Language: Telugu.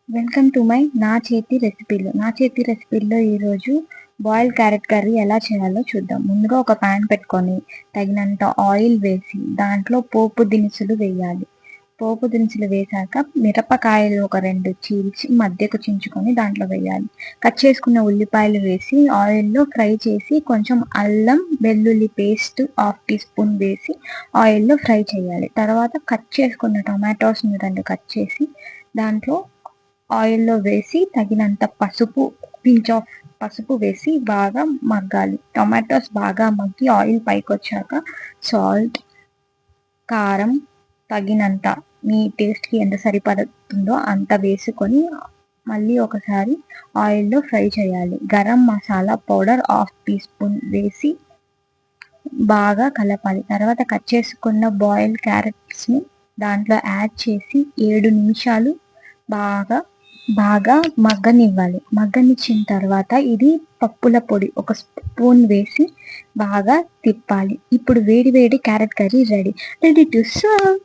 వెల్కమ్ టు మై నా చేతి రెసిపీల్లో ఈరోజు బాయిల్డ్ క్యారెట్ కర్రీ ఎలా చేయాలో చూద్దాం. ముందుగా ఒక ప్యాన్ పెట్టుకొని తగినంత ఆయిల్ వేసి దాంట్లో పోపు దినుసులు వేయాలి. పోపు దినుసులు వేశాక మిరపకాయలు ఒక 2 చీల్చి మధ్యకు చించుకొని దాంట్లో వేయాలి. కట్ చేసుకున్న ఉల్లిపాయలు వేసి ఆయిల్లో ఫ్రై చేసి కొంచెం అల్లం వెల్లుల్లి పేస్ట్ 1/2 టీ స్పూన్ వేసి ఆయిల్లో ఫ్రై చేయాలి. తర్వాత కట్ చేసుకున్న టొమాటోస్ని 2 కట్ చేసి దాంట్లో ఆయిల్లో వేసి తగినంత పించ్ ఆఫ్ పసుపు వేసి బాగా మగ్గాలి. టొమాటోస్ బాగా మగ్గి ఆయిల్ పైకి వచ్చాక సాల్ట్, కారం తగినంత మీ టేస్ట్కి ఎంత సరిపడుతుందో అంత వేసుకొని మళ్ళీ ఒకసారి ఆయిల్లో ఫ్రై చేయాలి. Garam masala powder 1/2 teaspoon వేసి బాగా కలపాలి. తర్వాత కట్ చేసుకున్న బాయిల్డ్ క్యారెట్స్ని దాంట్లో యాడ్ చేసి 7 నిమిషాలు బాగా మగ్గనిచ్చిన తర్వాత ఇది పప్పుల పొడి 1 స్పూన్ వేసి బాగా తిప్పాలి. ఇప్పుడు వేడి carrot curry ready to serve.